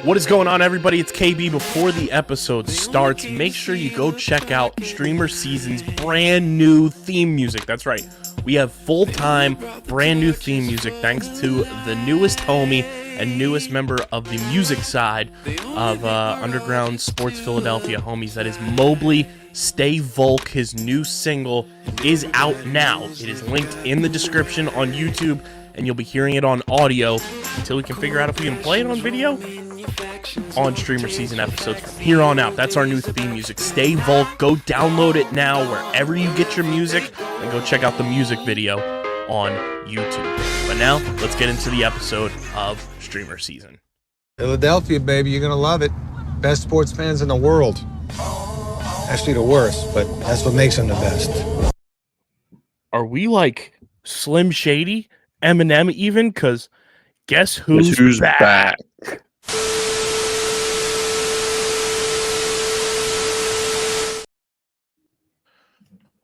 What is going on, everybody? It's KB. Before the episode starts, make sure you go check out StreamerSZN's brand new theme music. That's right. We have full-time, brand new theme music thanks to the newest homie and newest member of the music side of Underground Sports Philadelphia homies. That is Mobley. Stay Volk. His new single is out now. It is linked in the description on YouTube, and you'll be hearing it on audio until we can figure out if we can play it on video on StreamerSZN episodes from here on out. That's our new theme music. Stay Volk. Go download it now wherever you get your music, and go check out the music video on YouTube. But now, let's get into the episode of StreamerSZN. Philadelphia, baby, you're gonna love it. Best sports fans in the world. Actually, the worst, but that's what makes them the best. Are we like Slim Shady, Eminem even? Because guess who's back?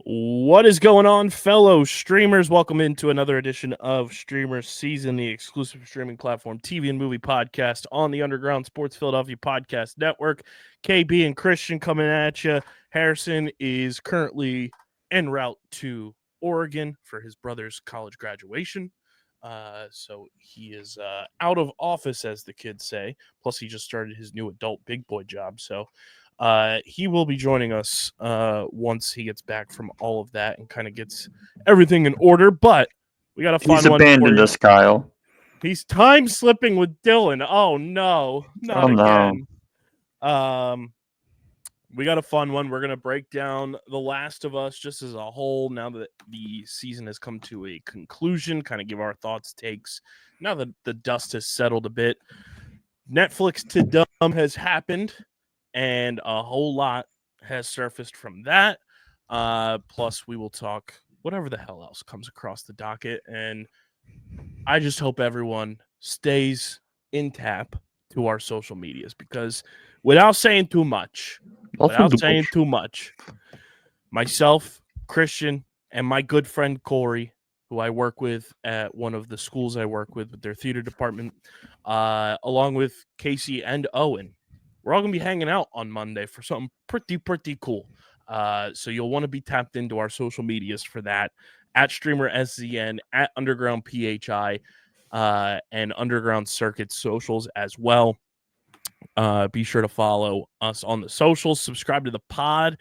What is going on, fellow streamers? Welcome into another edition of StreamerSZN, the exclusive streaming platform, TV and movie podcast on the Underground Sports Philadelphia Podcast Network. KB and Christian coming at you. Harrison is currently en route to Oregon for his brother's college graduation. So he is out of office, as the kids say. Plus, he just started his new adult big boy job. So he will be joining us once he gets back from all of that and kind of gets everything in order. But we got a fun one. He's abandoned us, Kyle. He's time slipping with Dylan. Oh no, not again. We got a fun one. We're gonna break down The Last of Us just as a whole. Now that the season has come to a conclusion, kind of give our thoughts, takes. Now that the dust has settled a bit, Netflix TUDUM has happened, and a whole lot has surfaced from that. Plus, we will talk whatever the hell else comes across the docket. And I just hope everyone stays in tap to our social medias, because without saying too much, myself, Christian, and my good friend Corey, who I work with at one of the schools I work with their theater department, along with Casey and Owen, we're all going to be hanging out on Monday for something pretty cool. So you'll want to be tapped into our social medias for that, at StreamerSZN, at Underground PHI, and Underground Circuit socials as well. Be sure to follow us on the socials. Subscribe to the pod,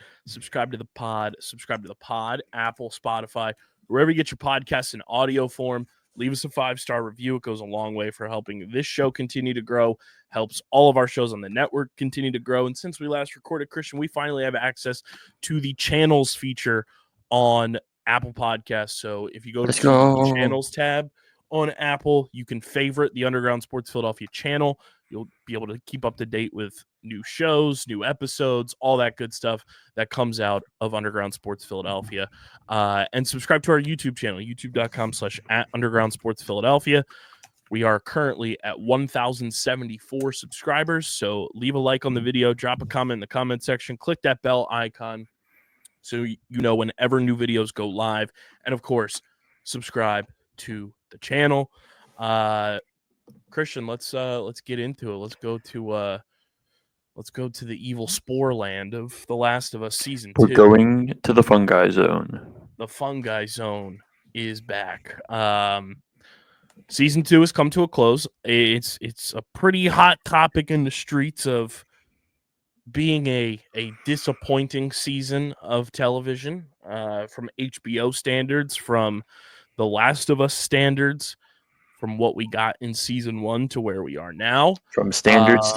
Apple, Spotify, wherever you get your podcasts in audio form. Leave us a 5-star review. It goes a long way for helping this show continue to grow, helps all of our shows on the network continue to grow. And since we last recorded, Christian, we finally have access to the channels feature on Apple Podcasts. So if you go to the channels tab on Apple, you can favorite the Underground Sports Philadelphia channel. You'll be able to keep up to date with new shows, new episodes, all that good stuff that comes out of Underground Sports Philadelphia. And subscribe to our YouTube channel, youtube.com/@Underground Sports Philadelphia. We are currently at 1,074 subscribers. So leave a like on the video, drop a comment in the comment section, click that bell icon so you know whenever new videos go live. And of course, subscribe to the channel. Christian, let's get into it. Let's go to the evil spore land of The Last of Us season 2. We're going to the fungi zone. The fungi zone is back. Season 2 has come to a close. It's a pretty hot topic in the streets of being a disappointing season of television, from HBO standards, from The Last of Us standards, from what we got in season 1 to where we are now. From standards.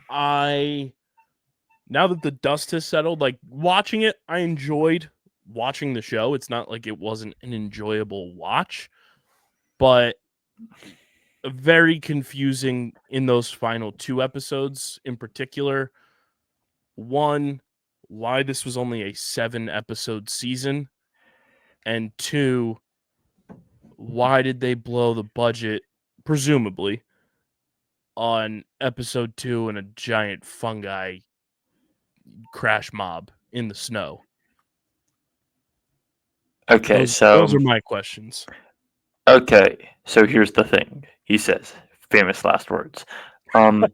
Now that the dust has settled, like watching it, I enjoyed watching the show. It's not like it wasn't an enjoyable watch, but very confusing in those final 2 episodes in particular. One, why this was only a 7-episode season, and 2, why did they blow the budget, presumably, on episode 2 and a giant fungi crash mob in the snow? Okay, those are my questions. Okay, so here's the thing. He says famous last words. From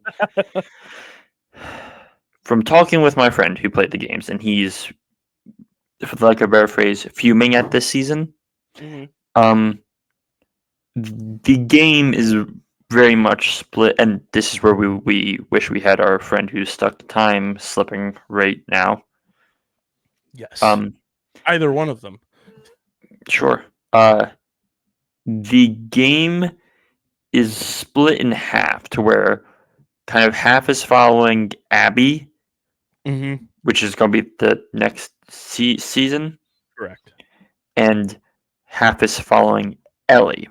talking with my friend who played the games, and he's, for like a better phrase, fuming at this season. Mm-hmm. The game is very much split, and this is where we wish we had our friend who's stuck to time slipping right now. Yes. Either one of them. Sure. The game is split in half to where kind of half is following Abby, Mm-hmm. which is going to be the next season, Correct. and half is following Ellie.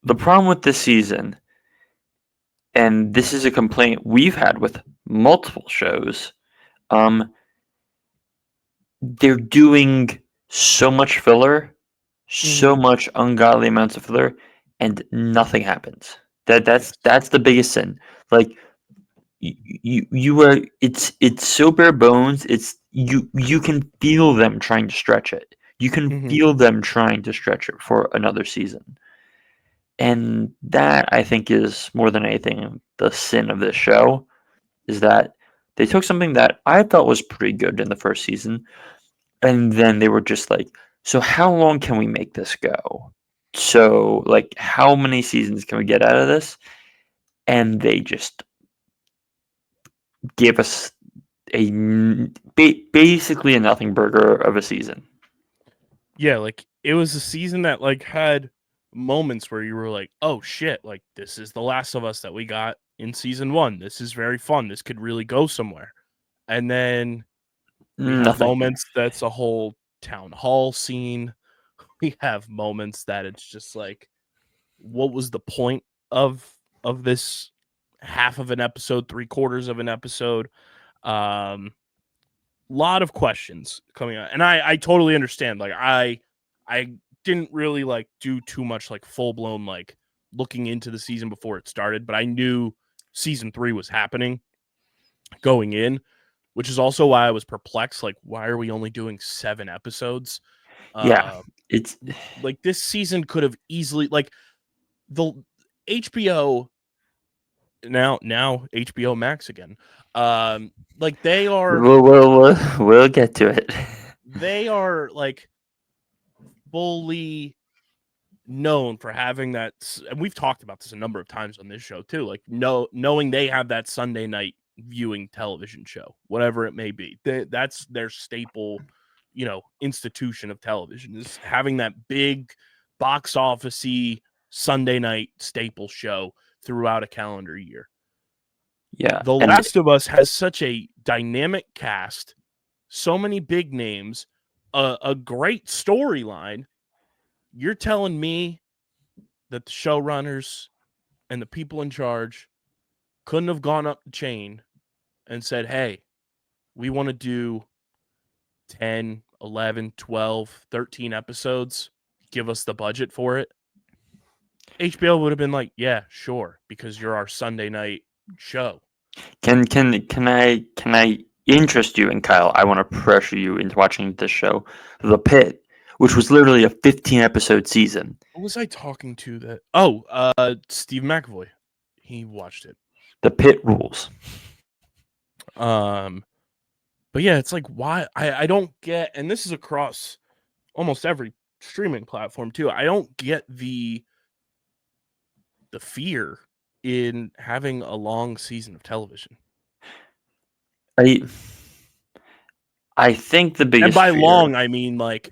The problem with this season, and this is a complaint we've had with multiple shows, they're doing so much filler, so much ungodly amounts of filler, and nothing happens. That's the biggest sin. Like you are, it's so bare bones. It's you can feel them trying to stretch it. You can feel them trying to stretch it for another season. And that, I think, is more than anything the sin of this show, is that they took something that I thought was pretty good in the first season, and then they were just like, so how long can we make this go? So, like, how many seasons can we get out of this? And they just gave us basically a nothing burger of a season. Yeah, like, it was a season that, like, had moments where you were like, oh shit, like, this is The Last of Us that we got in season 1. This is very fun. This could really go somewhere. And then we have Nothing. moments that's a whole town hall scene. We have moments that it's just like, what was the point of this half of an episode, 3/4 of an episode? Lot of questions coming out, and I totally understand. Like, I didn't really like do too much like full blown like looking into the season before it started, but I knew season 3 was happening going in, which is also why I was perplexed. Like, why are we only doing 7 episodes? Yeah, it's Like, this season could have easily, like, the HBO now HBO Max again. Like, they are we'll get to it. they are like fully known for having that, and we've talked about this a number of times on this show too, like, knowing they have that Sunday night viewing television show, whatever it may be. That's their staple, institution of television, is having that big box office-y Sunday night staple show throughout a calendar year. Yeah. The Last of Us has such a dynamic cast, so many big names, a great storyline. You're telling me that the showrunners and the people in charge couldn't have gone up the chain and said, hey, we want to do 10, 11, 12, 13 episodes. Give us the budget for it. HBO would have been like, yeah, sure, because you're our Sunday night show. Can I interest you, and Kyle, I want to pressure you into watching this show, The Pit, which was literally a 15-episode season. What was I talking to that? Oh, Steve McAvoy. He watched it. The Pit rules. But yeah, it's like, why? I don't get, and this is across almost every streaming platform too. I don't get the fear in having a long season of television. I think the biggest, and by fear, long, I mean, like,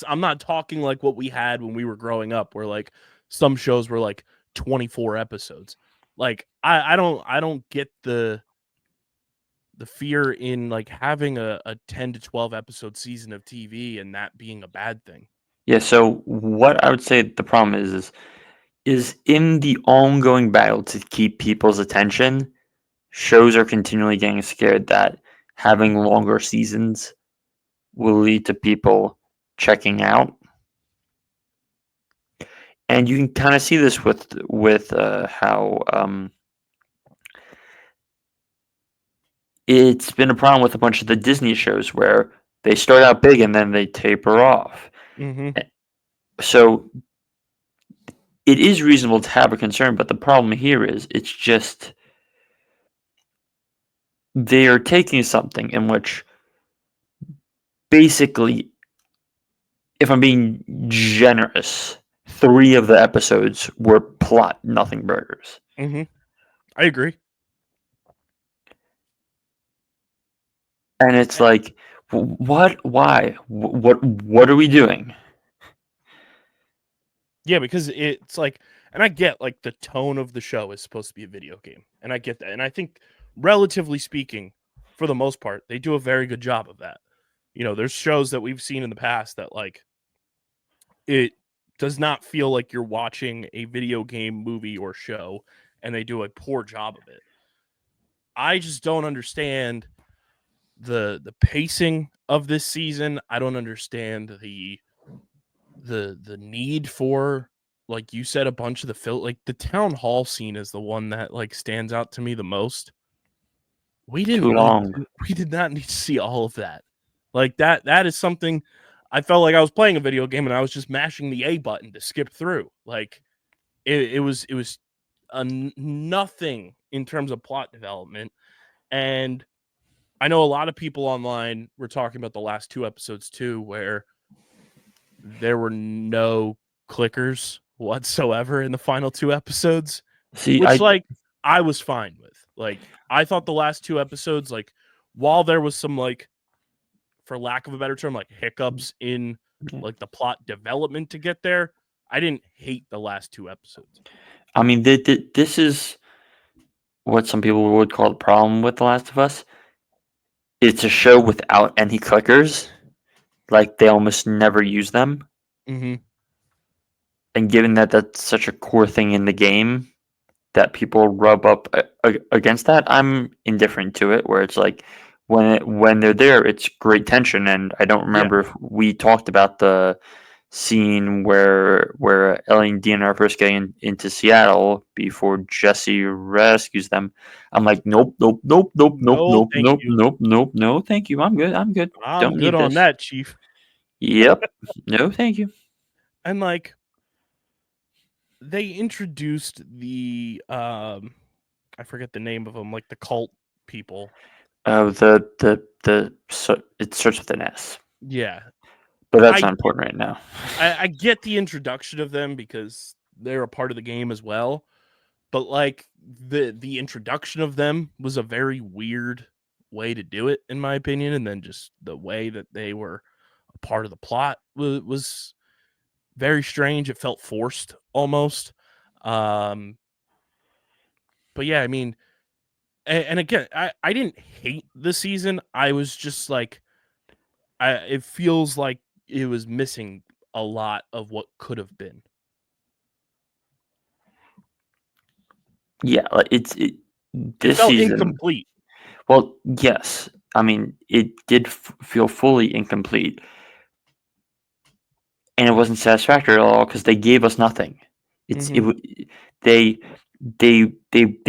I'm not talking like what we had when we were growing up, where like some shows were like 24 episodes. Like, I don't get the fear in like having a 10 to 12 episode season of TV and that being a bad thing. Yeah, so what I would say the problem is in the ongoing battle to keep people's attention, shows are continually getting scared that having longer seasons will lead to people checking out. And you can kind of see this with how it's been a problem with a bunch of the Disney shows where they start out big and then they taper off. Mm-hmm. So it is reasonable to have a concern, but the problem here is it's just they are taking something in which basically, if I'm being generous, 3 of the episodes were plot nothing burgers. Mm-hmm. I agree. And it's like, what? Why? What are we doing? Yeah, because it's like, and I get like the tone of the show is supposed to be a video game, and I get that, and I think, relatively speaking, for the most part, they do a very good job of that. You know, there's shows that we've seen in the past that like it does not feel like you're watching a video game, movie, or show, and they do a poor job of it. I just don't understand the pacing of this season. I don't understand the need for, like you said, a bunch of like the town hall scene is the one that like stands out to me the most. We Too didn't need long. we did not need to see all of that. Like that is something I felt like I was playing a video game and I was just mashing the A button to skip through. Like it was nothing in terms of plot development. And I know a lot of people online were talking about the last 2 episodes too, where there were no clickers whatsoever in the final 2 episodes, See, which like I was fine with. Like I thought the last 2 episodes, like while there was some like, for lack of a better term, like hiccups in like the plot development to get there, I didn't hate the last 2 episodes. I mean, this is what some people would call the problem with The Last of Us. It's a show without any clickers. Like, they almost never use them. Mm-hmm. And given that that's such a core thing in the game, that people rub up against that, I'm indifferent to it. Where it's like when they're there, it's great tension. And I don't remember if we talked about the scene where Ellie and Dean are first getting into Seattle before Jesse rescues them. I'm like, nope, nope, nope, nope, nope, No, nope, thank nope, you. nope, nope, no, thank you. I'm good. I'm good. I'm Don't good need on this. that, Chief. Yep. No, thank you. And like they introduced the I forget the name of them, like the cult people. Oh, so it starts with an S, Yeah. but that's not important right now. I get the introduction of them because they're a part of the game as well. But like the introduction of them was a very weird way to do it, in my opinion. And then just the way that they were a part of the plot was very strange. It felt forced almost. But yeah, I mean, and again, I didn't hate the season. I was just like, it feels like it was missing a lot of what could have been. Yeah, like It this felt season. incomplete. Well, yes. I mean, it did feel fully incomplete, and it wasn't satisfactory at all because they gave us nothing. It's Mhm. they they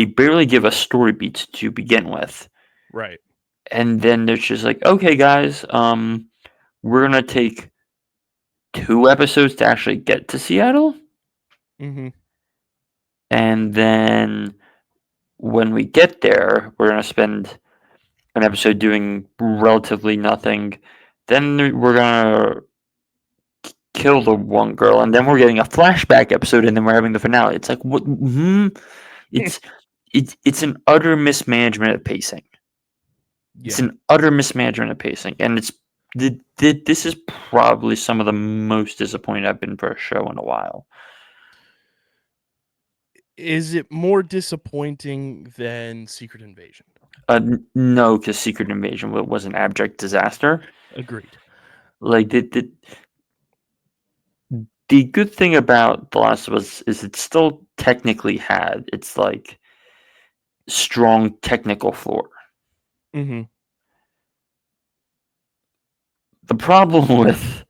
barely give us story beats to begin with, Right. and then they're just like, okay, guys, we're gonna take 2 episodes to actually get to Seattle, Mhm. and then when we get there, we're gonna spend an episode doing relatively nothing. Then we're gonna kill the one girl, and then we're getting a flashback episode, and then we're having the finale. It's like what? It's it's an utter mismanagement of pacing. It's Yeah. an utter mismanagement of pacing, and this is probably some of the most disappointed I've been for a show in a while. Is it more disappointing than Secret Invasion? No, because Secret Invasion was an abject disaster. Agreed. Like the good thing about The Last of Us is it still technically had its like strong technical floor. Mhm. The problem with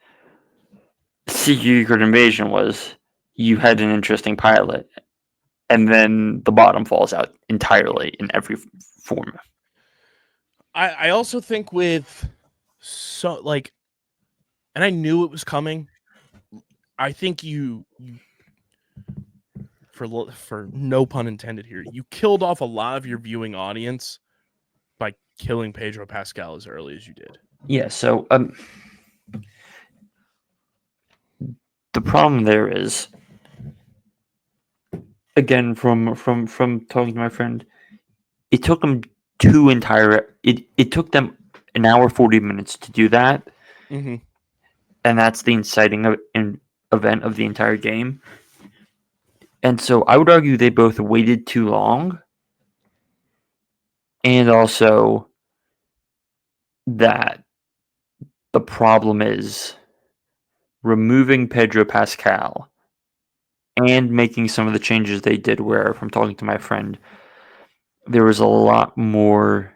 Secret Invasion was you had an interesting pilot, and then the bottom falls out entirely in every form. I also think with like, and I knew it was coming. I think you for no pun intended here, you killed off a lot of your viewing audience by killing Pedro Pascal as early as you did. Yeah, so the problem there is, again, from talking to my friend, it took them it took them an hour 40 minutes to do that, Mm-hmm. and that's the inciting event of the entire game. And so I would argue they both waited too long, and also that the problem is removing Pedro Pascal and making some of the changes they did, where, from talking to my friend, there was a lot more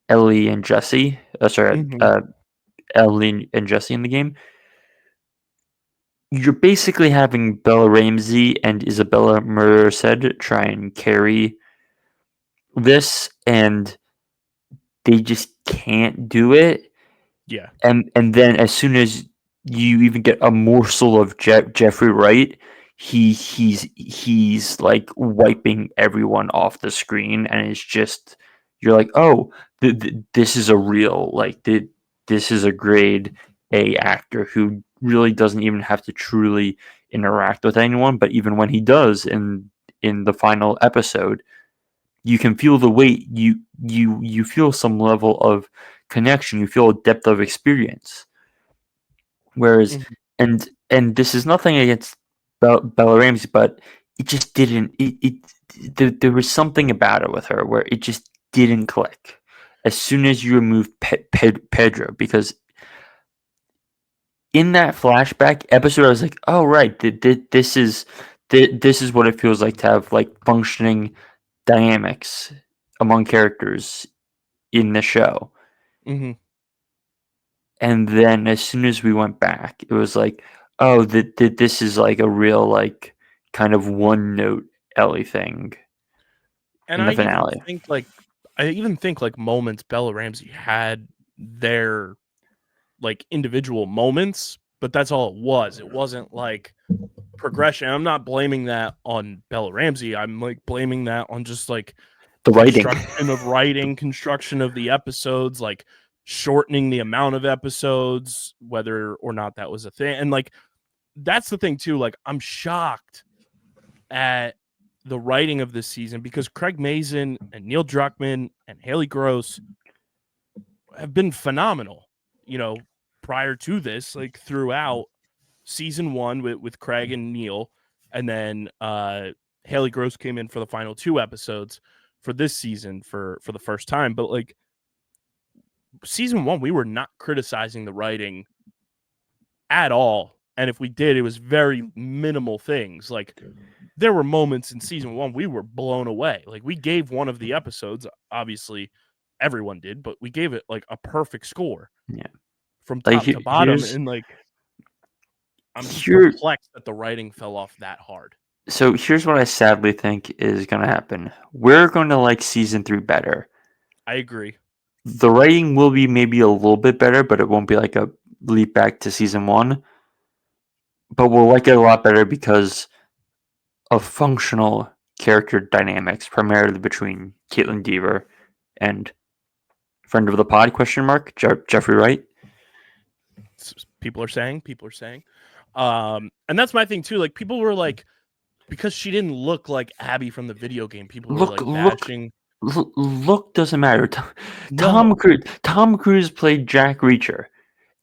Ellie and Jesse. Mm-hmm. Ellie and Jesse in the game. You're basically having Bella Ramsey and Isabella Merced try and carry this, and they just can't do it. Yeah. And then as soon as you even get a morsel of Jeffrey Wright, he's like wiping everyone off the screen, and it's just, you're like, oh, this is a real, like, this is a grade A actor who really doesn't even have to truly interact with anyone, but even when he does in the final episode, you can feel the weight. You feel some level of connection. You feel a depth of experience. Whereas, Mhm. and this is nothing against Bella Ramsey, but it just didn't. There was something about it with her where it just didn't click. As soon as you remove Pedro, because in that flashback episode, I was like, oh right, this is what it feels like to have like functioning dynamics among characters in the show. Mm-hmm. And then as soon as we went back, it was like, oh, this is like a real, like, kind of one note Ellie thing And in the I even finale. think like moments Bella Ramsey had their like individual moments, but that's all it was. It wasn't like progression. I'm not blaming that on Bella Ramsey. I'm like blaming that on just like The writing. construction of writing, construction of the episodes, like shortening the amount of episodes, whether or not that was a thing. And like that's the thing too. Like I'm shocked at the writing of this season because Craig Mazin and Neil Druckmann and Haley Gross have been phenomenal, you know, prior to this, like throughout season one with Craig and Neil, and then Haley Gross came in for the final 2 episodes for this season for the first time. But like season one, we were not criticizing the writing at all. And if we did, it was very minimal things. Like there were moments in season one we were blown away. Like we gave one of the episodes, obviously everyone did, but we gave it like a perfect score. Yeah. From Like, top to bottom. here's And like I'm just here. perplexed that the writing fell off that hard. So here's what I sadly think is going to happen. We're going to like season 3 better. I agree. The writing will be maybe a little bit better, but it won't be like a leap back to season 1. But we'll like it a lot better because of functional character dynamics, primarily between Caitlin Dever and friend of the pod ? Jeffrey Wright. People are saying. And that's my thing too. Like people were like, because she didn't look like Abby from the video game, people were like bashing. Look doesn't matter. No. Tom Cruise played Jack Reacher,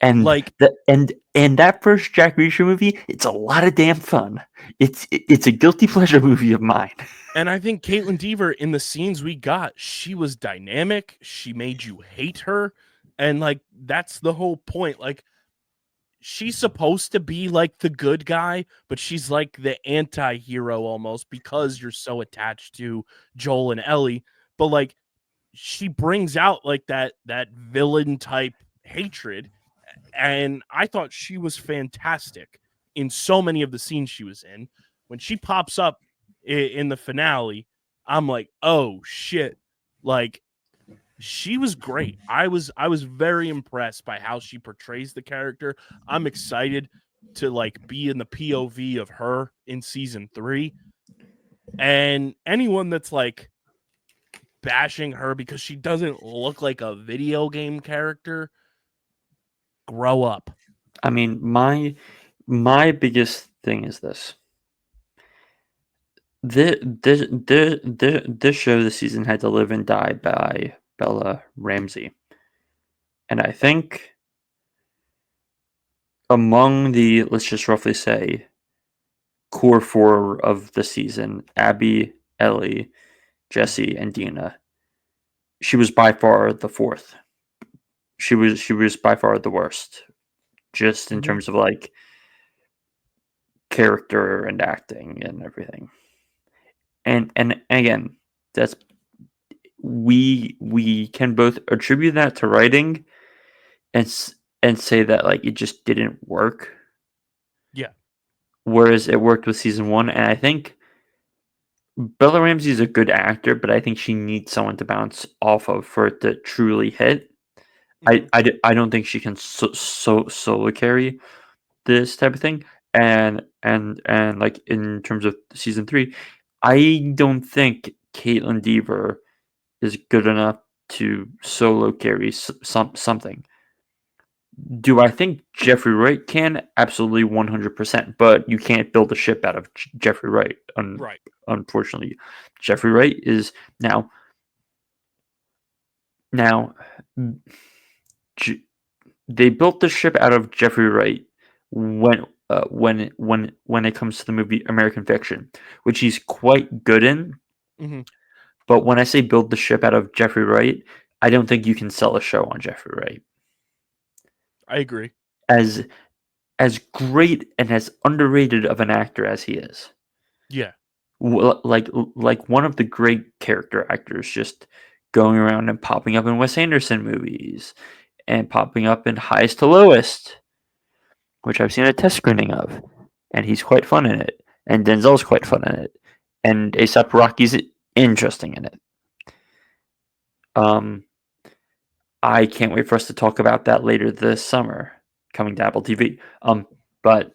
and Like and that first Jack Reacher movie, it's a lot of damn fun. It's a guilty pleasure movie of mine. And I think Caitlin Dever, in the scenes we got, she was dynamic. She made you hate her. And like, that's the whole point. Like, she's supposed to be like the good guy, but she's like the anti-hero almost because you're so attached to Joel and Ellie. But like, she brings out like that villain type hatred. And I thought she was fantastic in so many of the scenes she was in. When she pops up in the finale, I'm like, oh shit. Like she was great. I was very impressed by how she portrays the character. I'm excited to like be in the POV of her in season 3. And anyone that's like bashing her because she doesn't look like a video game character, grow up. I mean, my biggest thing is this. This show this season had to live and die by Bella Ramsey. And I think among the, let's just roughly say, core four of the season, Abby, Ellie, Jesse, and Dina, she was by far the fourth. She was by far the worst, just in terms of like character and acting and everything. And again, that's we can both attribute that to writing and say that like it just didn't work. Yeah. Whereas it worked with season one, and I think Bella Ramsey is a good actor, but I think she needs someone to bounce off of for it to truly hit. I don't think she can solo carry this type of thing, and like in terms of season 3, I don't think Caitlin Dever is good enough to solo carry something. Do I think Jeffrey Wright can? Absolutely 100%, but you can't build a ship out of Jeffrey Wright. Right. Unfortunately, Jeffrey Wright is now they built the ship out of Jeffrey Wright when it comes to the movie American Fiction, which he's quite good in. Mm-hmm. But when I say build the ship out of Jeffrey Wright, I don't think you can sell a show on Jeffrey Wright. I agree. As great and as underrated of an actor as he is. Yeah. Like one of the great character actors, just going around and popping up in Wes Anderson movies and popping up in Highest to Lowest, which I've seen a test screening of, and he's quite fun in it, and Denzel's quite fun in it, and A$AP Rocky's interesting in it. I can't wait for us to talk about that later this summer, coming to Apple TV. But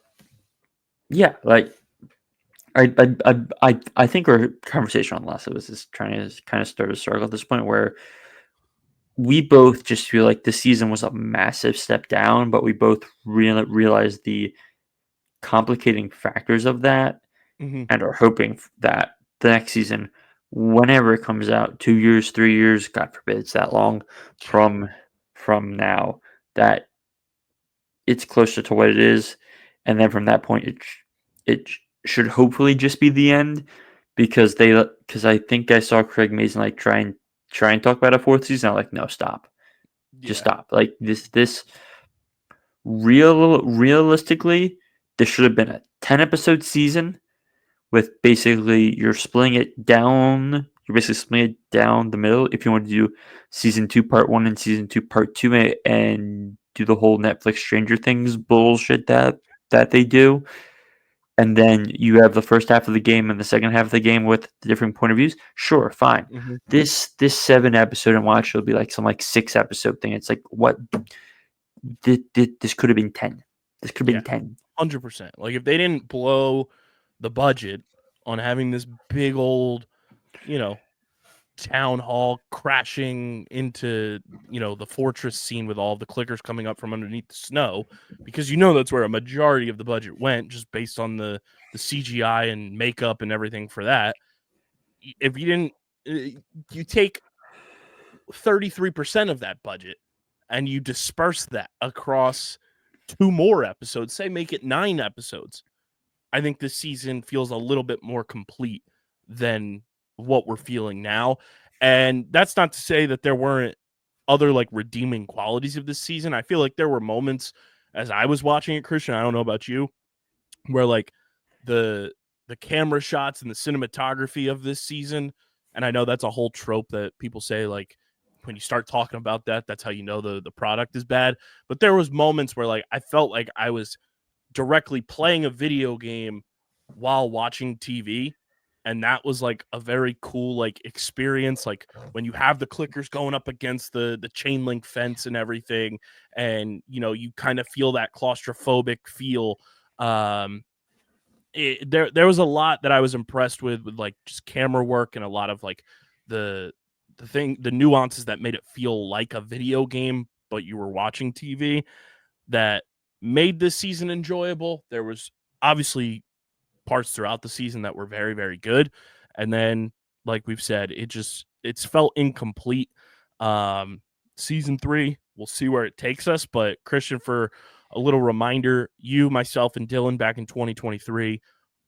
yeah, like I think our conversation on Last of Us is trying to kind of start a circle at this point where we both just feel like this season was a massive step down, but we both realize the complicating factors of that, and are hoping that the next season, whenever it comes out, 2 years, 3 years, God forbid it's that long from now, that it's closer to what it is, and then from that point, it should hopefully just be the end, because I think I saw Craig Mazin like try and talk about a fourth season. I'm like, no, stop, just stop. Like this realistically, this should have been a 10-episode season with basically you're splitting it down. You're basically splitting it down the middle. If you want to do season 2 part 1 and season 2 part 2 and do the whole Netflix Stranger Things bullshit that they do, and then you have the first half of the game and the second half of the game with the different point of views, sure, fine. This 7-episode and watch will be like some 6-episode thing. It's like, what? This could have been 10. This could have been 10. 100%. Like if they didn't blow the budget on having this big old, town hall crashing into, the fortress scene with all the clickers coming up from underneath the snow, because that's where a majority of the budget went, just based on the CGI and makeup and everything for that. If you didn't, you take 33% of that budget and you disperse that across 2 more episodes, say make it 9 episodes, I think this season feels a little bit more complete than what we're feeling now. And that's not to say that there weren't other redeeming qualities of this season. I feel like there were moments as I was watching it, Christian, I don't know about you, where the camera shots and the cinematography of this season, and I know that's a whole trope that people say, when you start talking about that, that's how you know the product is bad. But there was moments where I felt like I was directly playing a video game while watching TV, and that was a very cool experience, when you have the clickers going up against the chain link fence and everything, and you kind of feel that claustrophobic feel, there was a lot that I was impressed with like just camera work and a lot of like the the nuances that made it feel like a video game, but you were watching TV, that made this season enjoyable. There was obviously parts throughout the season that were very, very good. And then, like we've said, it's felt incomplete. Season 3, we'll see where it takes us. But Christian, for a little reminder, you, myself, and Dylan back in 2023,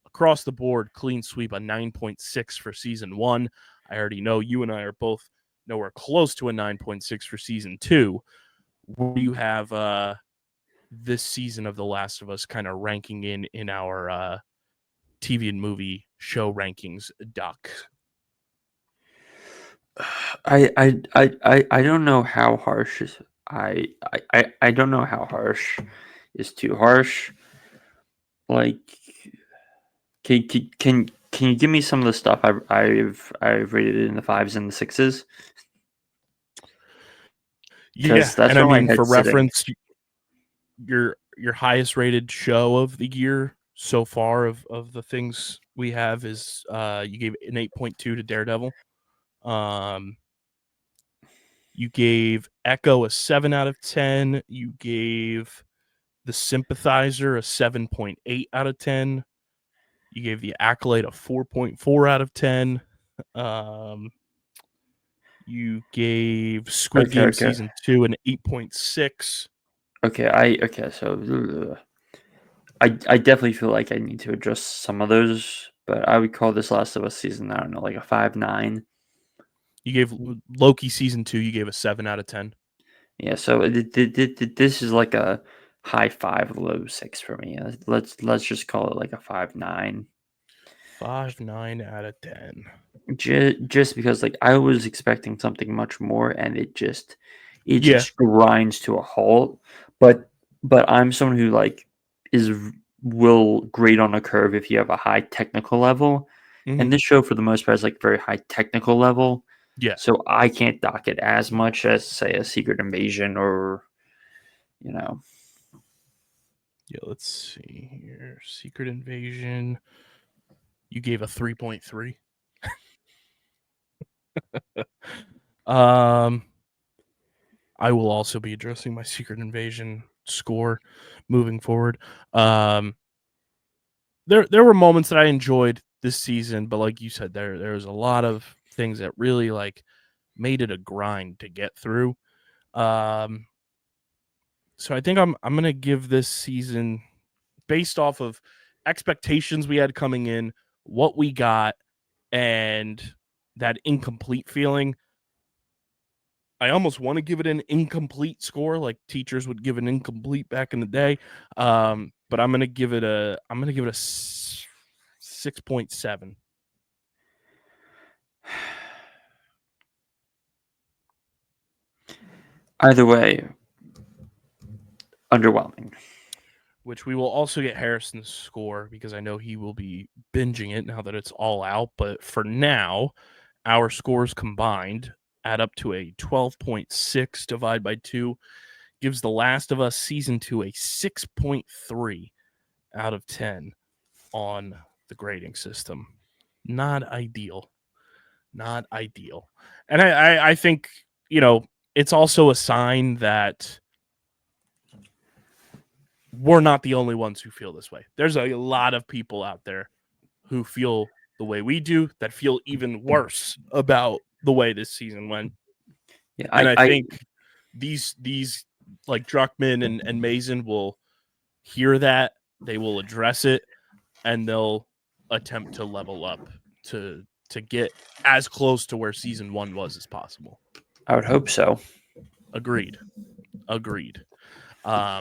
across the board, clean sweep, a 9.6 for season 1. I already know you and I are both nowhere close to a 9.6 for season 2. Where do you have this season of The Last of Us kind of ranking in our TV and movie show rankings, Doc? I don't know how harsh is I don't know how harsh is too harsh. Like, can you give me some of the stuff I've rated in the 5s and the 6s? Yeah, That's and I where my mean, for head's sitting. reference, your highest rated show of the year so far of the things we have is you gave an 8.2 to Daredevil. You gave Echo a 7 out of 10. You gave The Sympathizer a 7.8 out of 10. You gave The Acolyte a 4.4 out of 10. You gave Squid Game Season 2 an 8.6. So I definitely feel like I need to adjust some of those, but I would call this Last of Us season, I don't know, like a 5-9. You gave Loki Season 2, you gave a 7 out of 10. Yeah, so this is like a high 5, low 6 for me. Let's just call it like a 5-9. 5.9 out of 10. Just because like I was expecting something much more, and it just Yeah. grinds to a halt. But I'm someone who like will grade on a curve if you have a high technical level, Mhm. and this show for the most part is like very high technical level. Yeah. So I can't dock it as much as say a Secret Invasion or you know. Yeah, let's see here. Secret Invasion. You gave a 3.3. I will also be addressing my Secret Invasion score moving forward. There were moments that I enjoyed this season, but like you said, there was a lot of things that really like made it a grind to get through. So I think I'm gonna give this season, based off of expectations we had coming in, what we got, and that incomplete feeling. I almost want to give it an incomplete score, like teachers would give an incomplete back in the day. But I'm gonna give it a 6.7. Either way, underwhelming. Which we will also get Harrison's score because I know he will be binging it now that it's all out. But for now, our scores combined add up to a 12.6 divided by 2, gives The Last of Us Season 2 a 6.3 out of 10 on the grading system. Not ideal. Not ideal. And I think, it's also a sign that we're not the only ones who feel this way. There's a lot of people out there who feel the way we do, that feel even worse about the way this season went. Yeah, And I think these like Druckmann and Mason will hear that, they will address it, and they'll attempt to level up to get as close to where season 1 was as possible. I would hope so. Agreed.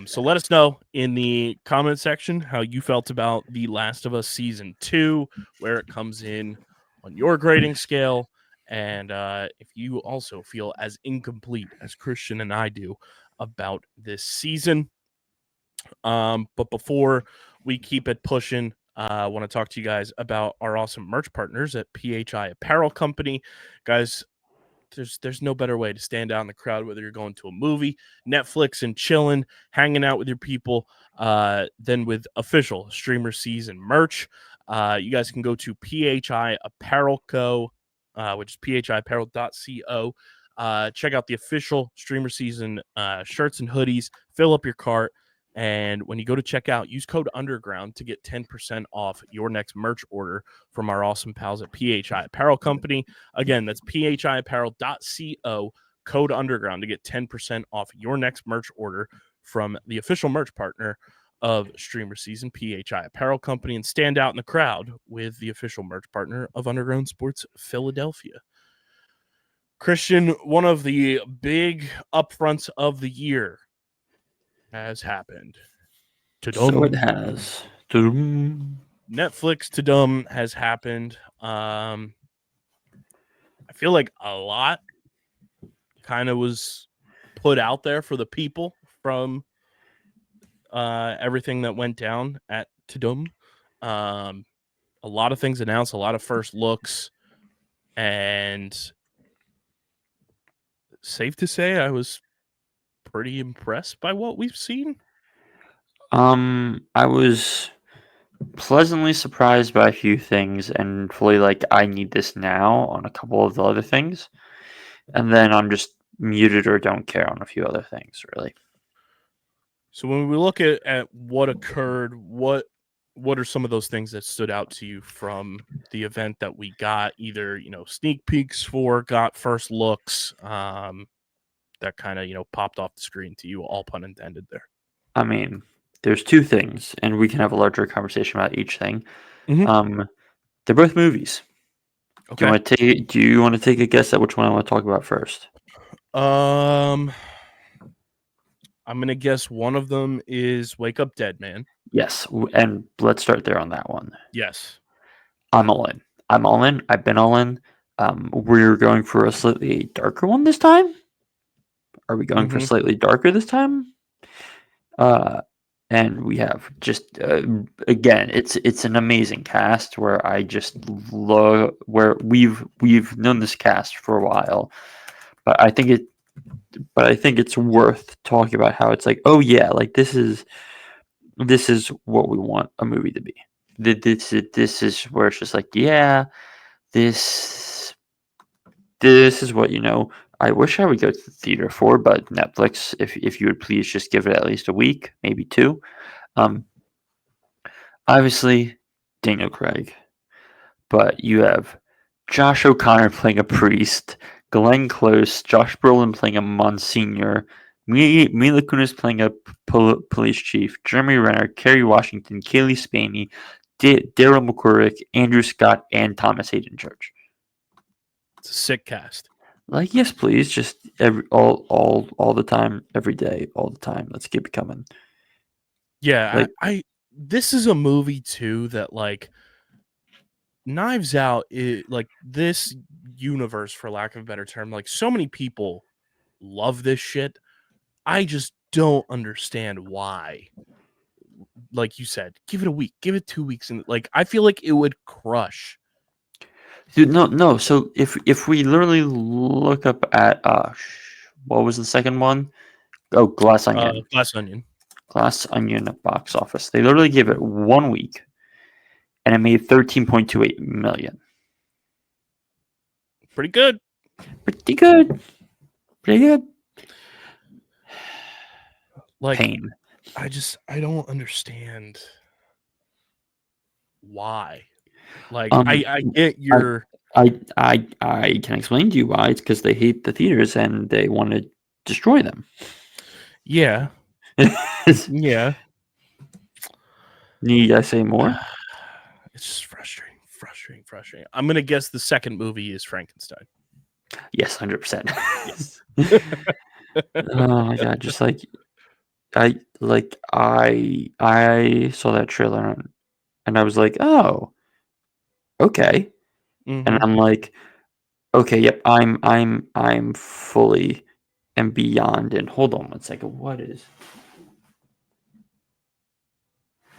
So let us know in the comment section how you felt about The Last of Us Season 2, where it comes in on your grading scale, and if you also feel as incomplete as Christian and I do about this season. But before we keep it pushing, I want to talk to you guys about our awesome merch partners at PHI Apparel Company. Guys, there's no better way to stand out in the crowd, whether you're going to a movie, Netflix, and chilling, hanging out with your people, than with official StreamerSZN merch. You guys can go to PHI Apparel Co., which is phiapparel.co. Check out the official StreamerSZN shirts and hoodies. Fill up your cart. And when you go to check out, use code Underground to get 10% off your next merch order from our awesome pals at PHI Apparel Company. Again, that's phiapparel.co, code Underground to get 10% off your next merch order from the official merch partner of StreamerSZN, PHI Apparel Company, and stand out in the crowd with the official merch partner of Underground Sports Philadelphia. Christian, one of the big upfronts of the year has happened. So it has. Netflix TUDUM has happened. I feel like a lot kind of was put out there for the people from everything that went down at TUDUM. A lot of things announced, a lot of first looks, and safe to say I was pretty impressed by what we've seen. I was pleasantly surprised by a few things and fully like I need this now on a couple of the other things. And then I'm just muted or don't care on a few other things, really. So when we look at what occurred, what are some of those things that stood out to you from the event that we got? Either sneak peeks for, got first looks, that kind of popped off the screen to you, all pun intended there. I mean, there's two things, and we can have a larger conversation about each thing. Mm-hmm. They're both movies. Okay. Do you want to take a guess at which one I want to talk about first? I'm gonna guess one of them is Wake Up Dead Man. Yes, and let's start there on that one. Yes. I'm all in. I'm all in. I've been all in. We're going for a slightly darker one this time. Are we going for slightly darker this time? And we have just again, it's an amazing cast where I just love where we've known this cast for a while, but I think it's worth talking about how it's like, oh yeah, like this is what we want a movie to be. This is where it's just like, yeah, this is what I wish I would go to the theater for, but Netflix, if you would please just give it at least a week, maybe two. Obviously, Daniel Craig, but you have Josh O'Connor playing a priest, Glenn Close, Josh Brolin playing a Monsignor, Mila Kunis playing a police chief, Jeremy Renner, Kerry Washington, Kaylee Spaney, Daryl McCormick, Andrew Scott, and Thomas Hayden Church. It's a sick cast. Like, yes, please, just all the time, every day, all the time. Let's keep it coming. Yeah, like, this is a movie too that like Knives Out is like this universe, for lack of a better term. Like so many people love this shit. I just don't understand why. Like you said, give it a week, give it 2 weeks, and like I feel like it would crush. Dude, no. So if we literally look up at what was the second one? Oh, Glass Onion. Glass Onion box office. They literally gave it 1 week, and it made $13.28 million. Pretty good. Pretty good. Like pain. I don't understand why. Like I get your. I can explain to you why. It's because they hate the theaters and they want to destroy them. Yeah. Yeah. Need I say more? It's just frustrating. I'm gonna guess the second movie is Frankenstein. Yes, 100%. Yes. Oh my god! Just like I saw that trailer and I was like, oh, okay, and I'm like, okay, yep, I'm fully and beyond. And hold on 1 second, what is?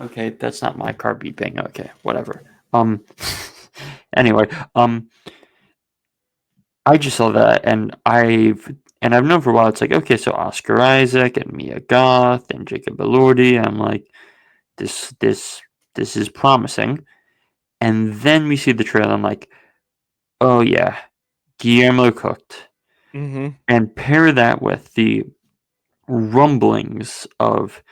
Okay, that's not my car beeping. Okay, whatever. Anyway, I just saw that, and I've known for a while. It's like, okay, so Oscar Isaac and Mia Goth and Jacob Elordi. And I'm like, this is promising. And then we see the trailer. I'm like, oh yeah, Guillermo cooked. Mm-hmm. And pair that with the rumblings of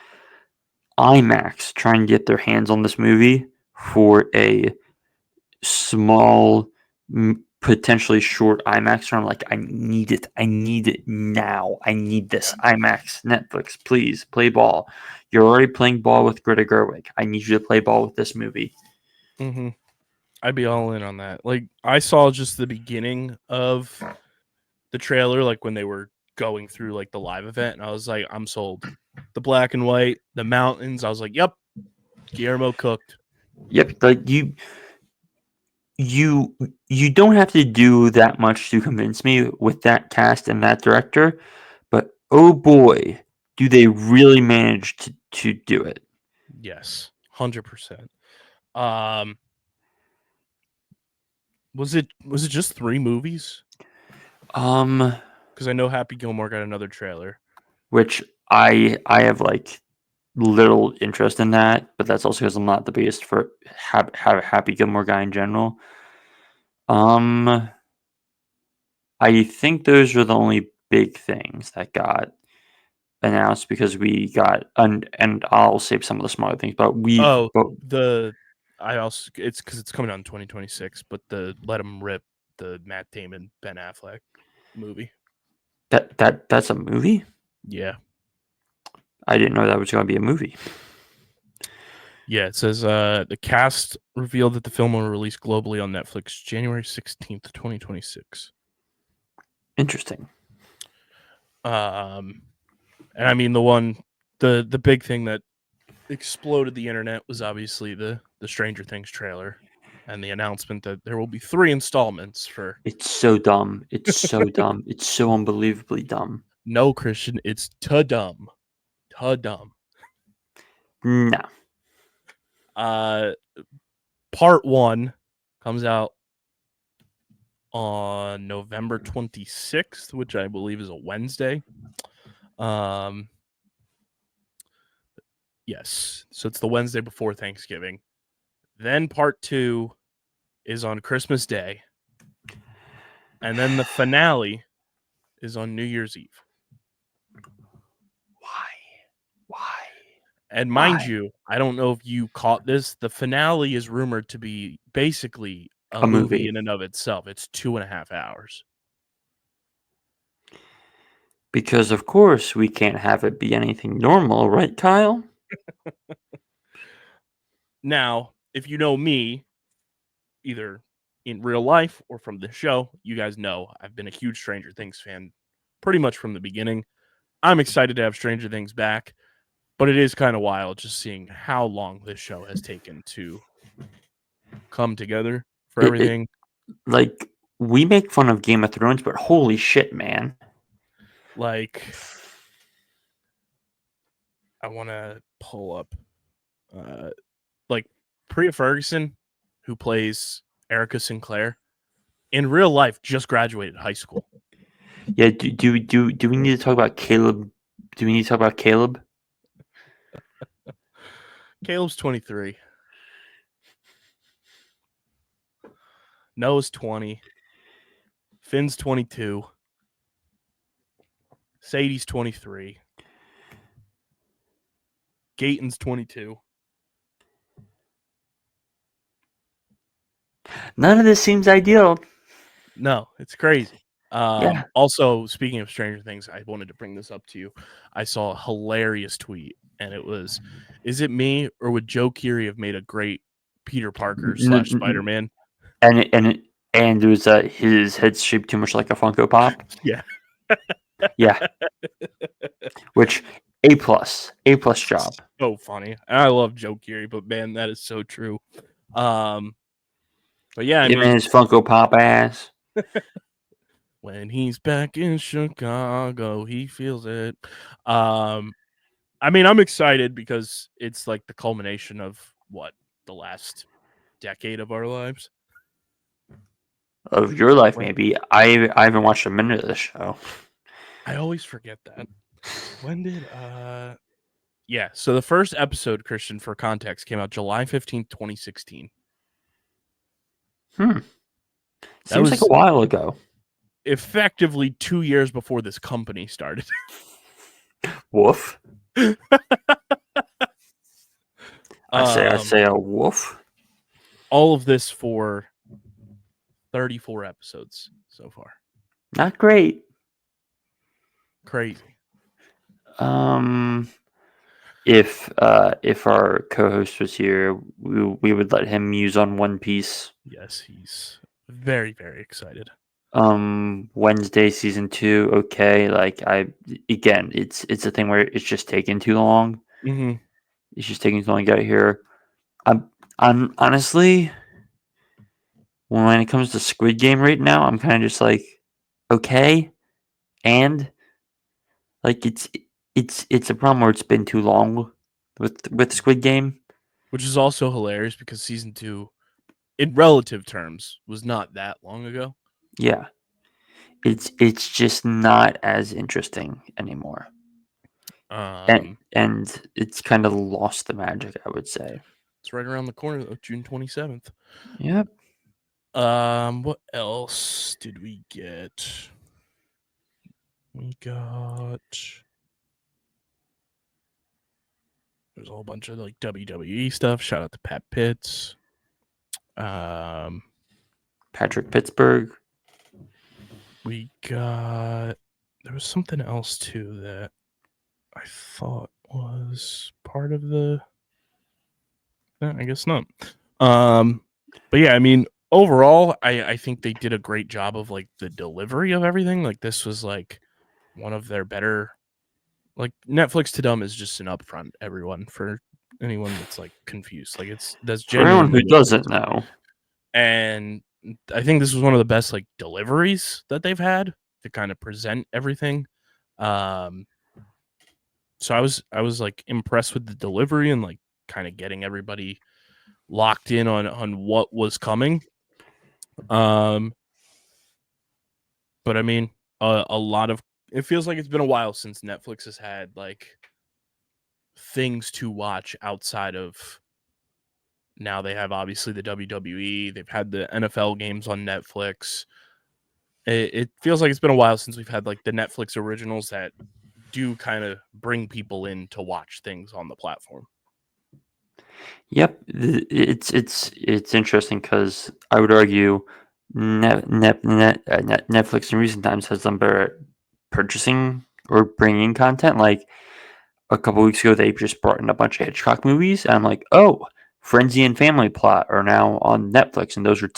IMAX trying to get their hands on this movie for a small, potentially short IMAX run. Like, I need it. I need it now. I need this. IMAX, Netflix, please play ball. You're already playing ball with Greta Gerwig. I need you to play ball with this movie. Mm-hmm. I'd be all in on that. Like, I saw just the beginning of the trailer, like when they were going through like the live event, and I was like, I'm sold. The black and white, the mountains. I was like, yep, Guillermo cooked. Yep, like you don't have to do that much to convince me with that cast and that director, but oh boy, do they really manage to do it. Yes, 100%. Was it just 3 movies? Because I know Happy Gilmore got another trailer. Which I have like little interest in that, but that's also because I'm not the biggest for Happy Gilmore guy in general. I think those are the only big things that got announced because we got and I'll save some of the smaller things, but I also, it's because it's coming out in 2026, but the Let 'Em Rip, the Matt Damon, Ben Affleck movie. that's a movie? Yeah. I didn't know that was going to be a movie. Yeah, it says the cast revealed that the film will release globally on Netflix January 16th, 2026. Interesting. And I mean the big thing that exploded the internet was obviously the Stranger Things trailer and the announcement that there will be 3 installments for. It's so dumb. It's so dumb. It's so unbelievably dumb. No, Christian, it's TUDUM. TUDUM. No. Part 1 comes out on November 26th, which I believe is a Wednesday. Yes, so it's the Wednesday before Thanksgiving. Then part 2 is on Christmas Day. And then the finale is on New Year's Eve. Why? And mind you, I don't know if you caught this, the finale is rumored to be basically a movie in and of itself. It's 2.5 hours. Because of course we can't have it be anything normal, right, Kyle? Now, if you know me, either in real life or from the show, you guys know I've been a huge Stranger Things fan pretty much from the beginning. I'm excited to have Stranger Things back, but it is kind of wild just seeing how long this show has taken to come together for everything. Like, we make fun of Game of Thrones, but holy shit, man. Like, I want to pull up, like, Priya Ferguson, who plays Erica Sinclair, in real life just graduated high school. Yeah, do we need to talk about Caleb? Do we need to talk about Caleb? Caleb's 23. Noah's 20. Finn's 22. Sadie's 23. Gaten's 22. None of this seems ideal. No, it's crazy. Yeah. Also, speaking of Stranger Things, I wanted to bring this up to you. I saw a hilarious tweet, and it was, is it me, or would Joe Keery have made a great Peter Parker / Spider-Man? And it was his head's shaped too much like a Funko Pop. Yeah. Yeah. Which A plus job. So funny. And I love Joe Keery, but man, that is so true. But yeah, I Him mean, and his Funko Pop ass. when he's back in Chicago, he feels it. I mean, I'm excited because it's like the culmination of what, the last decade of our lives. Of your life, maybe. I haven't watched a minute of this show. I always forget that. When did yeah, so the first episode, Christian, for context, came out July 15th, 2016. Seems like was a while ago. Effectively 2 years before this company started. Woof. I say a woof. All of this for 34 episodes so far. Not great. Crazy. If our co-host was here, we would let him muse on One Piece. Yes, he's very, very excited. Wednesday season 2, okay. Like it's a thing where it's just taking too long. Mm-hmm. It's just taking too long to get here. I'm honestly, when it comes to Squid Game right now, I'm kind of just like, okay, and like it's a problem where it's been too long with Squid Game, which is also hilarious because season 2, in relative terms, was not that long ago. Yeah, it's just not as interesting anymore, and it's kind of lost the magic, I would say. It's right around the corner of June 27th. Yep. What else did we get? We got there's a whole bunch of like WWE stuff. Shout out to Pat Pitts. Patrick Pittsburgh. We got there was something else too that I thought was part of the I guess not. But yeah, I mean, overall, I think they did a great job of like the delivery of everything. Like this was like one of their better. Like Netflix TUDUM is just an upfront, everyone, for anyone that's like confused. Like that's for anyone who genuinely doesn't know. And I think this was one of the best like deliveries that they've had to kind of present everything. So I was like impressed with the delivery and like kind of getting everybody locked in on what was coming. But I mean, a lot of it feels like it's been a while since Netflix has had like things to watch outside of now they have obviously the WWE, they've had the NFL games on Netflix. It feels like it's been a while since we've had like the Netflix originals that do kind of bring people in to watch things on the platform. Yep, it's interesting because I would argue Netflix in recent times has done better at purchasing or bringing content. Like a couple weeks ago, they just brought in a bunch of Hitchcock movies, and I'm like, oh, Frenzy and Family Plot are now on Netflix, and those are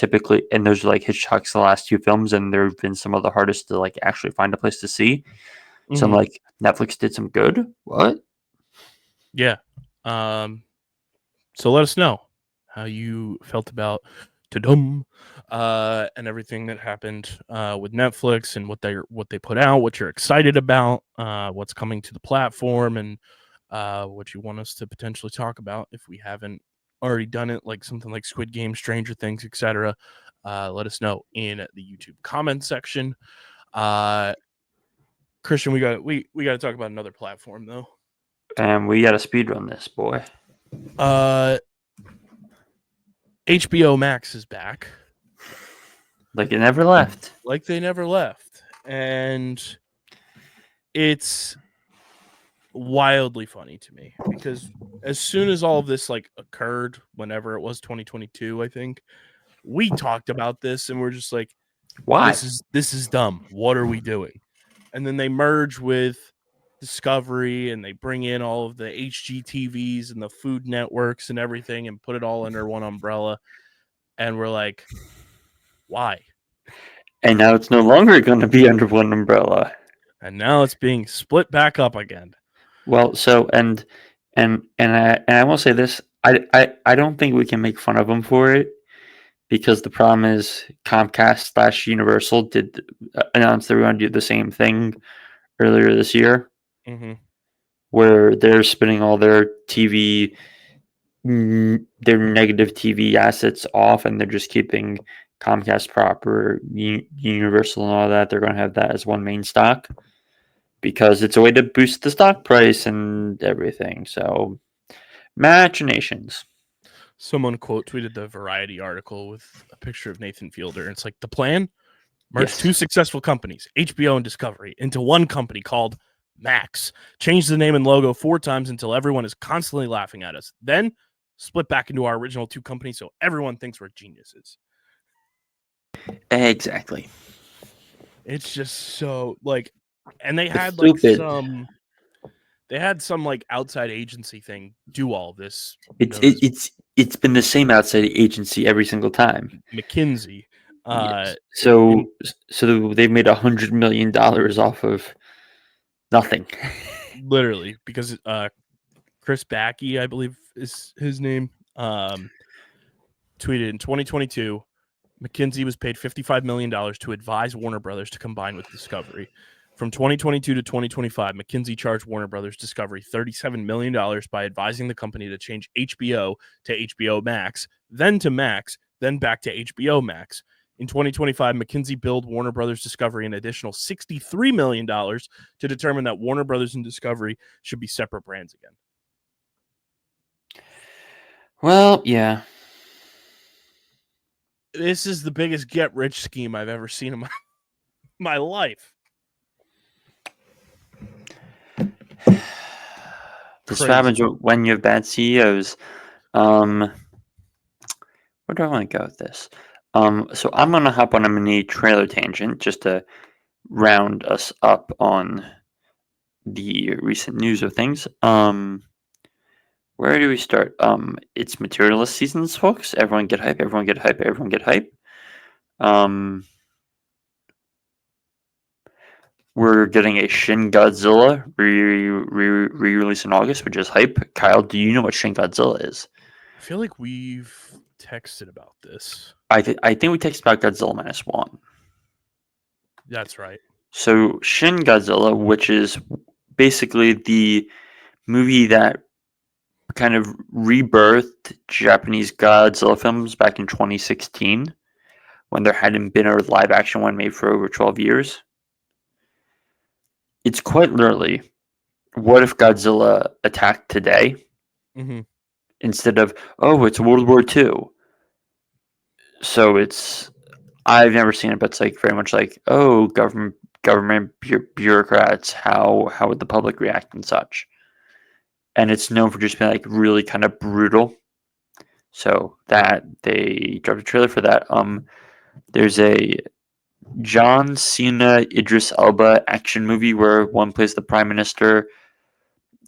like Hitchcock's the last 2 films, and there have been some of the hardest to like actually find a place to see. So I'm like, Netflix did some good. What? Yeah. So let us know how you felt about TUDUM and everything that happened with Netflix and what they put out, what you're excited about, what's coming to the platform, and what you want us to potentially talk about if we haven't already done it, like something like Squid Game, Stranger Things, etc. Let us know in the YouTube comment section. Christian, we got to talk about another platform though. And we got to speedrun this, boy. HBO Max is back. Like it never left. Like they never left. And it's wildly funny to me because as soon as all of this like occurred, whenever it was 2022, I think, we talked about this and we're just like, why? This is dumb. What are we doing? And then they merge with Discovery and they bring in all of the HGTVs and the Food Networks and everything and put it all under one umbrella. And we're like, why? And now it's no longer going to be under one umbrella. And now it's being split back up again. Well, so and I will say this: I don't think we can make fun of them for it because the problem is Comcast / Universal did announce they were going to do the same thing earlier this year, where they're spinning all their negative TV assets off, and they're just keeping Comcast proper, Universal and all that, they're going to have that as one main stock because it's a way to boost the stock price and everything. So, machinations. Someone quote tweeted the Variety article with a picture of Nathan Fielder. It's like the plan: merge two successful companies, HBO and Discovery, into one company called Max. Change the name and logo 4 times until everyone is constantly laughing at us. Then split back into our original 2 companies so everyone thinks we're geniuses. Exactly. It's just so like, and they had stupid. some like outside agency thing do all this. It's been the same outside agency every single time. McKinsey. Yes. So they've made $100 million off of nothing. Literally, because Chris Backey, I believe is his name, tweeted in 2022, McKinsey was paid $55 million to advise Warner Brothers to combine with Discovery. From 2022 to 2025, McKinsey charged Warner Brothers Discovery $37 million by advising the company to change HBO to HBO Max, then to Max, then back to HBO Max. In 2025, McKinsey billed Warner Brothers Discovery an additional $63 million to determine that Warner Brothers and Discovery should be separate brands again. Well, yeah. This is the biggest get-rich scheme I've ever seen in my life. This happens when you have bad CEOs. Where do I want to go with this? So I'm going to hop on a mini trailer tangent just to round us up on the recent news of things. Where do we start? It's materialist seasons, folks. Everyone get hype. Everyone get hype. Everyone get hype. We're getting a Shin Godzilla re-release in August, which is hype. Kyle, do you know what Shin Godzilla is? I feel like we've texted about this. I think we texted about Godzilla -1. That's right. So Shin Godzilla, which is basically the movie that kind of rebirthed Japanese Godzilla films back in 2016, when there hadn't been a live action one made for over 12 years. It's quite literally, what if Godzilla attacked today? Mm-hmm. Instead of, it's World War II. So I've never seen it, but it's like very much like, government bureaucrats, how would the public react and such? And it's known for just being like really kind of brutal. So that they dropped a trailer for that. There's a John Cena, Idris Elba action movie where one plays the Prime Minister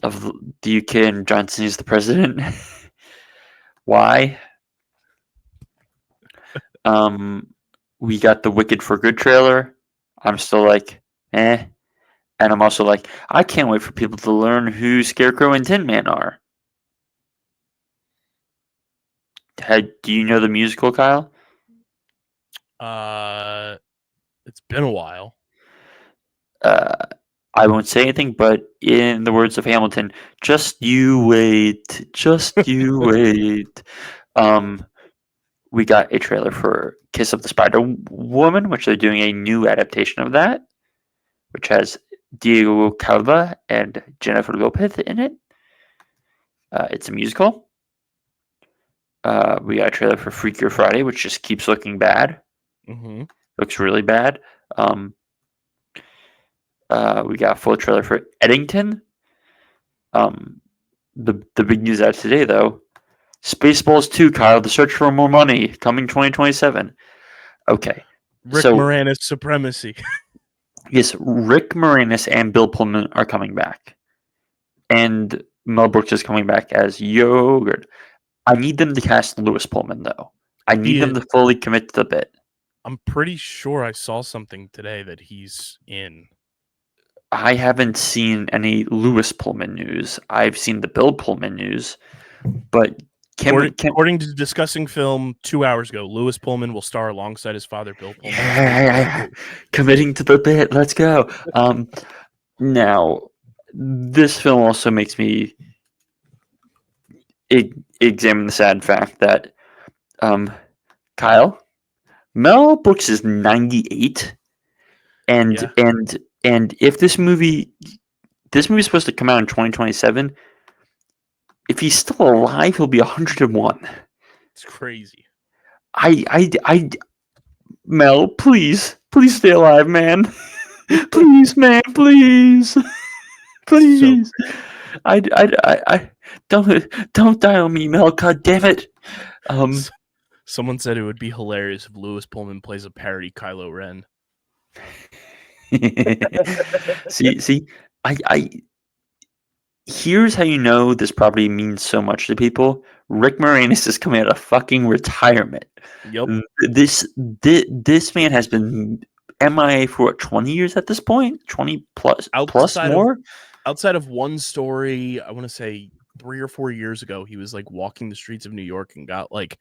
of the UK and John Cena is the president. Why? We got the Wicked for Good trailer. I'm still like, eh. And I'm also like, I can't wait for people to learn who Scarecrow and Tin Man are. Do you know the musical, Kyle? It's been a while. I won't say anything, but in the words of Hamilton, just you wait. Just you wait. We got a trailer for Kiss of the Spider Woman, which they're doing a new adaptation of that, which has Diego Calva and Jennifer Lopez in it. It's a musical. We got a trailer for Freakier Friday, which just keeps looking bad. Mm-hmm. Looks really bad. We got a full trailer for Eddington. The big news out today, though, Spaceballs 2, Kyle, The Search for More Money, coming 2027. Okay. Rick Moranis supremacy. Yes, Rick Moranis and Bill Pullman are coming back. And Mel Brooks is coming back as Yogurt. I need them to cast Lewis Pullman, though. I need them to fully commit to the bit. I'm pretty sure I saw something today that he's in. I haven't seen any Lewis Pullman news. I've seen the Bill Pullman news. But according to Discussing Film 2 hours ago, Lewis Pullman will star alongside his father, Bill Pullman. Yeah. Committing to the bit. Let's go. Now, this film also makes me examine the sad fact that, Kyle, Mel Brooks is 98, and Yeah. and if this movie is supposed to come out in 2027, if he's still alive, he'll be 101. It's crazy. I Mel, please stay alive, man. Please, man, please, So please. I don't die on me, Mel. God damn it. someone said it would be hilarious if Lewis Pullman plays a parody Kylo Ren. see, I here's how you know this probably means so much to people. Rick Moranis is coming out of fucking retirement. Yep. This man has been MIA for what, 20 years at this point? 20 plus more? Outside of one story, I want to say 3 or 4 years ago, he was like walking the streets of New York and got like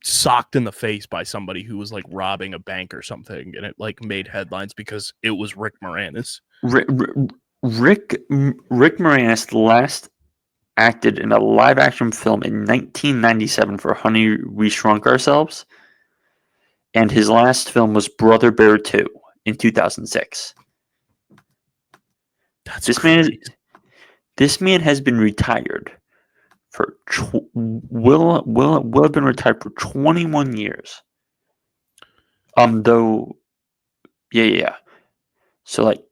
socked in the face by somebody who was like robbing a bank or something, and it like made headlines because it was Rick Moranis. Rick Moranis last acted in a live action film in 1997 for Honey, We Shrunk Ourselves, and his last film was Brother Bear 2 in 2006. This man has been retired for will have been retired for 21 years. Though, yeah. So like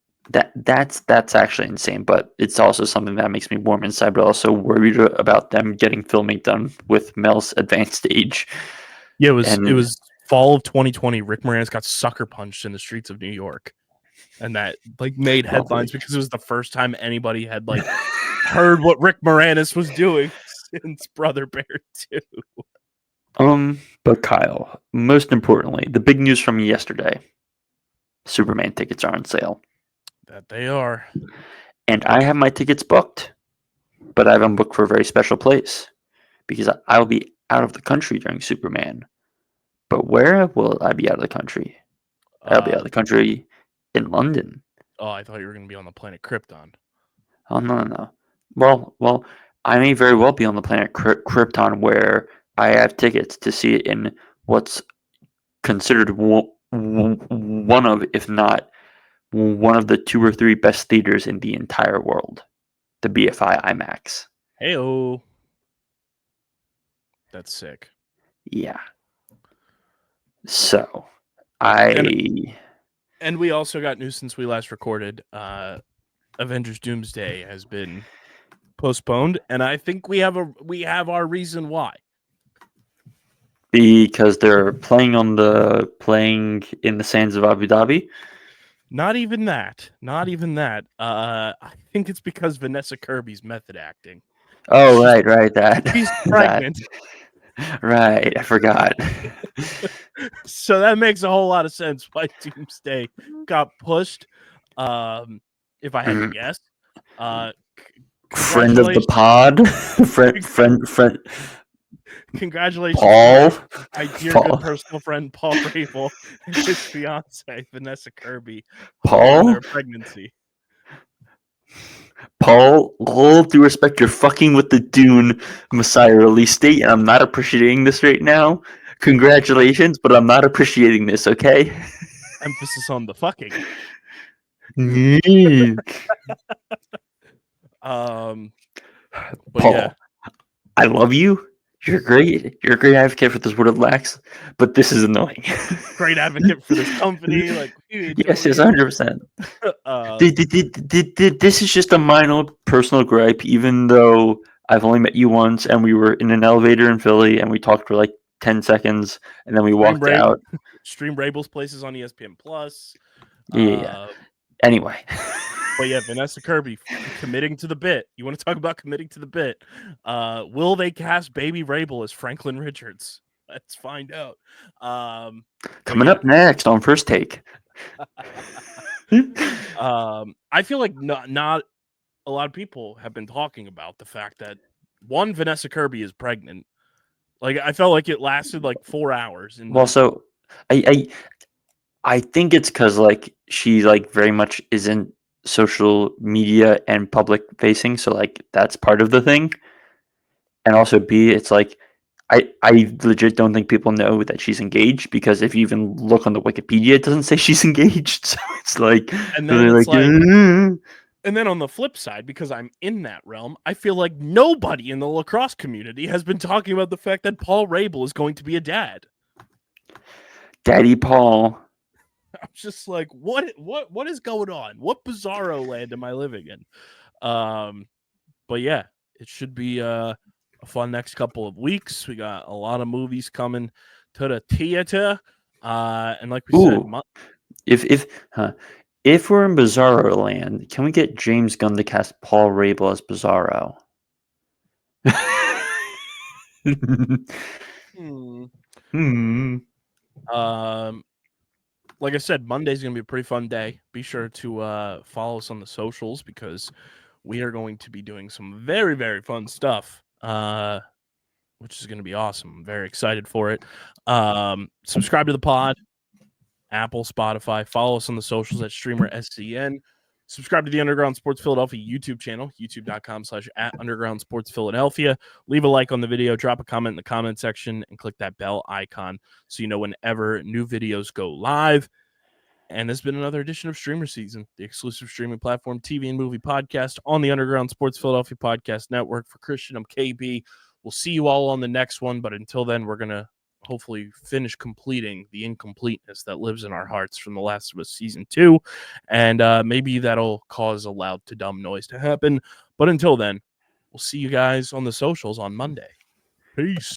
that's actually insane, but it's also something that makes me warm inside, but also worried about them getting filming done with Mel's advanced age. Yeah, it was fall of 2020. Rick Moranis got sucker punched in the streets of New York, and that like made headlines because it was the first time anybody had like heard what Rick Moranis was doing since Brother Bear 2. But Kyle, most importantly, the big news from yesterday: Superman tickets are on sale. That they are. And I have my tickets booked, but I have them booked for a very special place because I will be out of the country during Superman. But where will I be out of the country? I'll be out of the country in London. Oh, I thought you were going to be on the planet Krypton. Oh, no. Well, I may very well be on the planet Krypton, where I have tickets to see it in what's considered one of, if not one of the 2 or 3 best theaters in the entire world, the BFI IMAX. Heyo. That's sick. Yeah. So, and we also got news since we last recorded. Avengers Doomsday has been postponed, and I think we have our reason why. Because they're playing in the sands of Abu Dhabi. Not even that. I think it's because Vanessa Kirby's method acting. Oh, right. That she's pregnant. Right, I forgot. So that makes a whole lot of sense why Doomsday got pushed. If I had to guess. Friend of the pod. friend. Congratulations, Paul. My dear good personal friend Paul Rabel and his fiance Vanessa Kirby on their pregnancy. Paul, all due respect, you're fucking with the Dune Messiah release date, and I'm not appreciating this right now. Congratulations, but I'm not appreciating this, okay? Emphasis on the fucking. Paul, yeah. I love you. You're great. You're a great advocate for this World of Lax, but this is annoying. Great advocate for this company. Like, yes, 100%. This is just a minor personal gripe, even though I've only met you once, and we were in an elevator in Philly, and we talked for like 10 seconds, and then we walked out. Stream Rabel's places on ESPN Plus. Yeah. Anyway. But yeah, Vanessa Kirby committing to the bit. You want to talk about committing to the bit? Will they cast Baby Rabel as Franklin Richards? Let's find out. Coming up next on First Take. I feel like not a lot of people have been talking about the fact that Vanessa Kirby is pregnant. Like, I felt like it lasted like 4 hours. So I think it's because like she like very much isn't social media and public facing, so like that's part of the thing. And also B, it's like I legit don't think people know that she's engaged, because if you even look on the Wikipedia, it doesn't say she's engaged. So it's like, And then they're it's like, "Mm." and then on the flip side, because I'm in that realm, I feel like nobody in the lacrosse community has been talking about the fact that Paul Rabel is going to be a dad. Daddy Paul. I'm just like, what is going on? What bizarro land am I living in? But yeah, it should be a fun next couple of weeks. We got a lot of movies coming to the theater. And like we said, Ooh. If we're in Bizarro land, can we get James Gunn to cast Paul Rabel as Bizarro? Hmm. Like I said, Monday's gonna be a pretty fun day. Be sure to follow us on the socials, because we are going to be doing some very, very fun stuff. Which is gonna be awesome. I'm very excited for it. Subscribe to the pod, Apple, Spotify. Follow us on the socials at StreamerSZN. Subscribe to the Underground Sports Philadelphia YouTube channel, youtube.com/@UndergroundSportsPhiladelphia. Leave a like on the video, drop a comment in the comment section, and click that bell icon so you know whenever new videos go live. And this has been another edition of Streamer Season, the exclusive streaming platform, TV and movie podcast on the Underground Sports Philadelphia Podcast Network. For Christian, I'm KB. We'll see you all on the next one, but until then, we're going to hopefully finish completing the incompleteness that lives in our hearts from The Last of Us Season 2, and maybe that'll cause a loud to dumb noise to happen. But until then, we'll see you guys on the socials on Monday. Peace.